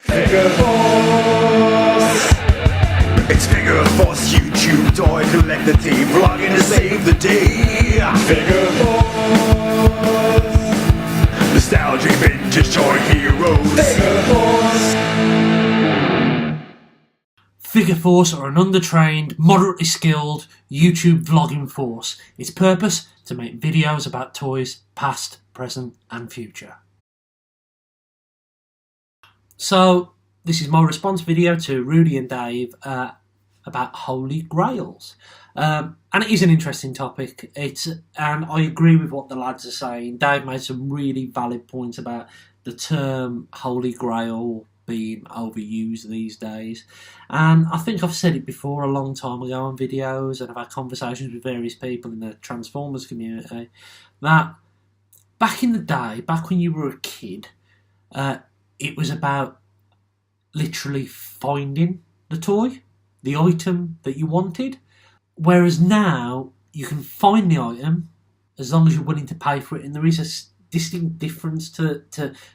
FOURce! It's FOURce, YouTube toy collector team vlogging to save the day. FOURce! Nostalgic vintage toy heroes. FOURce are an undertrained, moderately skilled YouTube vlogging force. Its purpose to make videos about toys past, present and future. So this is my response video to Rudy and Dave about Holy Grails. And it is an interesting topic. And I agree with what the lads are saying. Dave made some really valid points about the term Holy Grail being overused these days. And I think I've said it before a long time ago on videos, and I've had conversations with various people in the Transformers community, that back in the day, back when you were a kid, it was about literally finding the toy, the item that you wanted. Whereas now, you can find the item as long as you're willing to pay for it, and there is a distinct difference to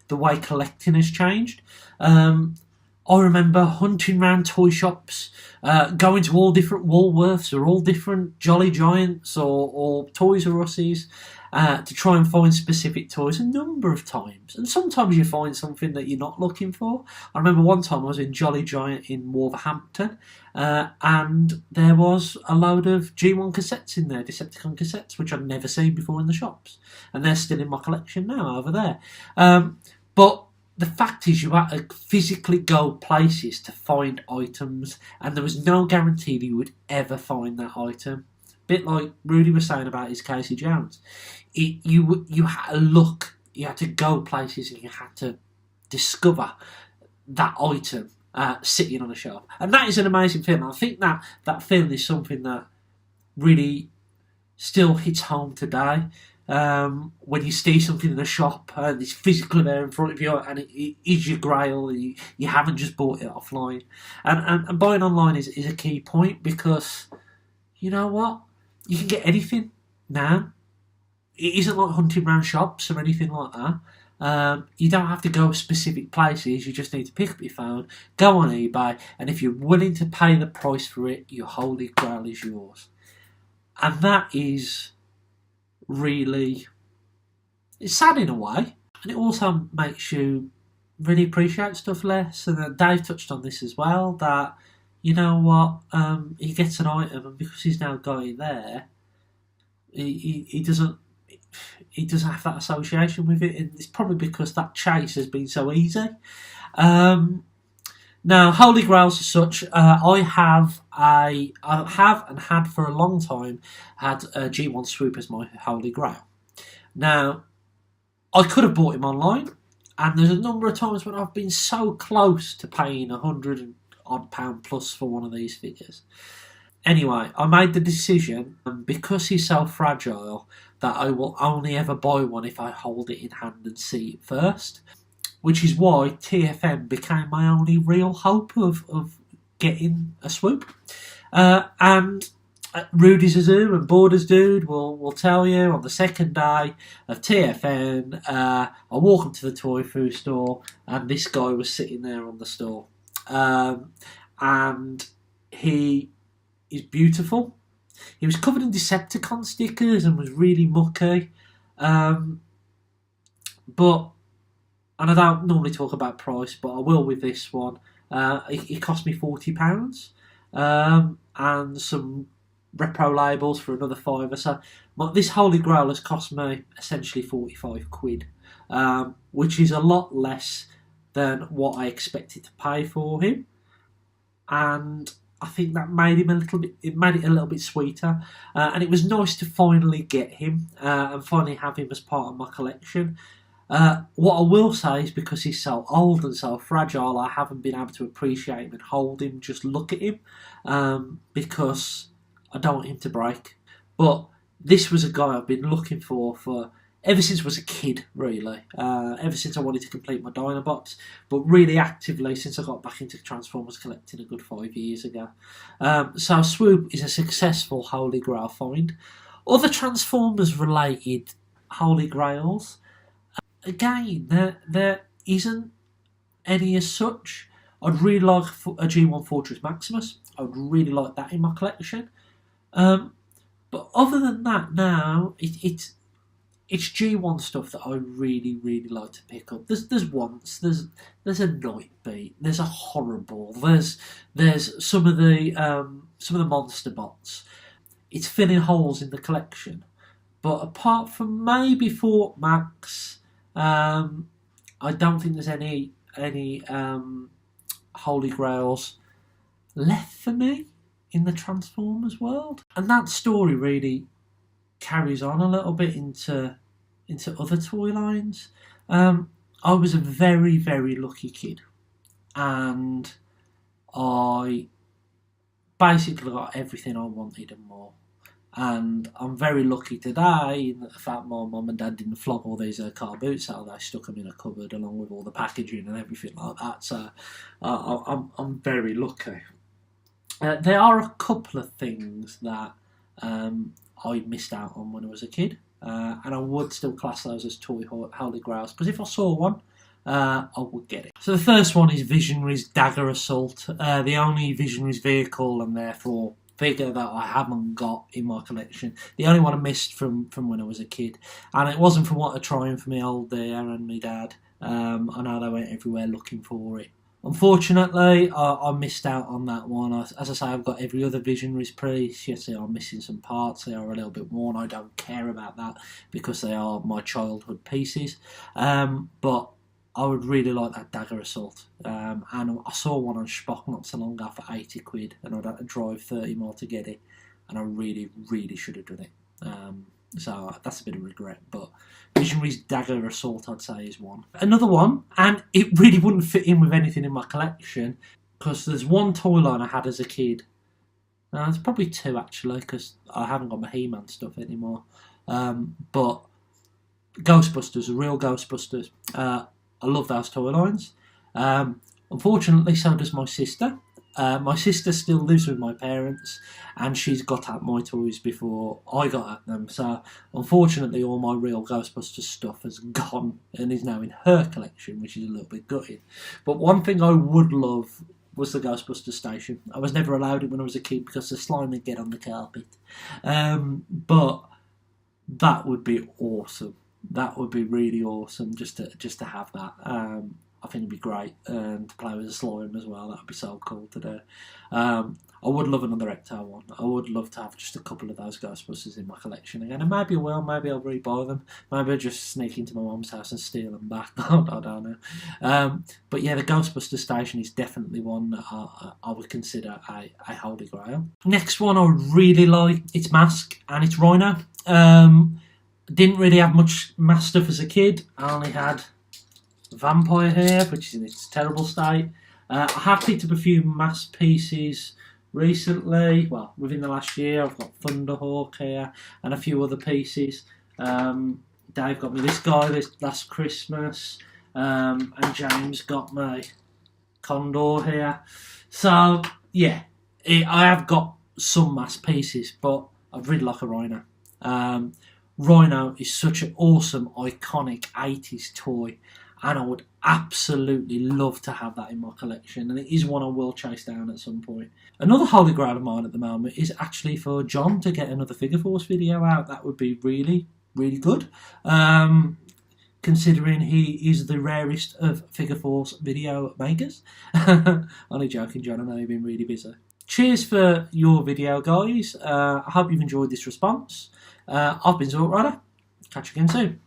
the way collecting has changed. I remember hunting around toy shops, going to all different Woolworths or all different Jolly Giants or Toys R Us's to try and find specific toys a number of times. And sometimes you find something that you're not looking for. I remember one time I was in Jolly Giant in Wolverhampton, and there was a load of G1 cassettes in there, Decepticon cassettes, which I'd never seen before in the shops. And they're still in my collection now over there. But the fact is, you had to physically go places to find items, and there was no guarantee that you would ever find that item. Bit like Rudy was saying about his Casey Jones. You had to look, you had to go places, and you had to discover that item sitting on a shelf. And that is an amazing feeling. I think that feeling is something that really still hits home today. When you see something in a shop and it's physically there in front of you and it is your grail, you haven't just bought it offline. And buying online is a key point, because you know what? You can get anything now. It isn't like hunting around shops or anything like that. You don't have to go specific places. You just need to pick up your phone, go on eBay, and if you're willing to pay the price for it, your Holy Grail is yours. And that is really, it's sad in a way, and it also makes you really appreciate stuff less. And Dave touched on this as well, that you know what, he gets an item, and because he's now got it there, he doesn't have that association with it, and it's probably because that chase has been so easy. Now, Holy Grails as such, I have and had for a long time had G1 Swoop as my Holy Grail. Now, I could have bought him online, and there's a number of times when I've been so close to paying £100-odd plus for one of these figures. Anyway, I made the decision, because he's so fragile, that I will only ever buy one if I hold it in hand and see it first. Which is why TFM became my only real hope of getting a Swoop. And Rudy Zazu and Borders Dude will tell you, on the second day of TFN, I walk up to the toy food store, and this guy was sitting there on the store. And he is beautiful. He was covered in Decepticon stickers and was really mucky. And I don't normally talk about price, but I will with this one. It cost me £40, and some repro labels for another £5. So this Holy Grail has cost me essentially 45 quid, which is a lot less than what I expected to pay for him. And I think that made him it made it a little bit sweeter. And it was nice to finally get him and finally have him as part of my collection. What I will say is, because he's so old and so fragile, I haven't been able to appreciate him and hold him, just look at him, because I don't want him to break. But this was a guy I've been looking for ever since I was a kid, really. Ever since I wanted to complete my Dinobots, but really actively since I got back into Transformers collecting a good 5 years ago. So Swoop is a successful Holy Grail find. Other Transformers related Holy Grails, again, there isn't any as such. I'd really like a G1 Fortress Maximus. I would really like that in my collection. But other than that, now it's G1 stuff that I really, really like to pick up. There's Once, there's a Nightbeat, there's a Horrible, there's some of the monster bots. It's filling holes in the collection. But apart from maybe Fort Max, I don't think there's any Holy Grails left for me in the Transformers world. And that story really carries on a little bit into other toy lines. I was a very, very lucky kid, and I basically got everything I wanted and more. And I'm very lucky today in the fact my mum and dad didn't flog all these car boots out. They stuck them in a cupboard along with all the packaging and everything like that. So I'm very lucky. There are a couple of things that I missed out on when I was a kid, and I would still class those as toy Holy Grails, because if I saw one, I would get it. So the first one is Visionary's Dagger Assault, the only Visionary's vehicle and therefore figure that I haven't got in my collection. The only one I missed from when I was a kid, and it wasn't from what I trying for my old dear and my dad. I know they went everywhere looking for it. Unfortunately, I missed out on that one. As I say, I've got every other Visionaries piece. Yes, they are missing some parts. They are a little bit worn. I don't care about that because they are my childhood pieces. But I would really like that Dagger Assault. And I saw one on Spock not so long ago for 80 quid, and I'd had to drive 30 more to get it. And I really, really should have done it. So that's a bit of regret, but Visionary's Dagger Assault, I'd say, is one. Another one, and it really wouldn't fit in with anything in my collection, because there's one toy line I had as a kid. There's probably two, actually, because I haven't got my He-Man stuff anymore. But Ghostbusters, real Ghostbusters. I love those toy lines. Unfortunately, so does my sister. My sister still lives with my parents, and she's got at my toys before I got at them. So, unfortunately, all my real Ghostbusters stuff has gone and is now in her collection, which is a little bit gutted. But one thing I would love was the Ghostbusters station. I was never allowed it when I was a kid because the slime would get on the carpet. But that would be awesome. That would be really awesome just to have that. I think it'd be great, and to play with a slime as well. That would be so cool to do. I would love another Ecto one. I would love to have just a couple of those Ghostbusters in my collection again. And maybe maybe I'll rebuy them. Maybe I'll just sneak into my mum's house and steal them back. I don't know. But yeah, the Ghostbusters station is definitely one that I would consider a Holy Grail. Next one I would really like, it's Mask, and it's Rhino. Didn't really have much Mask stuff as a kid. I only had Vampire here, which is in its terrible state. I have picked up a few Mask pieces recently, well, within the last year. I've got Thunderhawk here and a few other pieces. Dave got me this guy this last Christmas, and James got me Condor here. So yeah, I have got some Mask pieces, but I'd really like a Rhino. Rhino is such an awesome, iconic 80s toy, and I would absolutely love to have that in my collection, and it is one I will chase down at some point. Another Holy Grail of mine at the moment is actually for John to get another FOURce video out. That would be really, really good, considering he is the rarest of FOURce video makers. Only joking, John, I know you've been really busy. Cheers for your video, guys. I hope you've enjoyed this response. I've been Zortrider. Catch you again soon.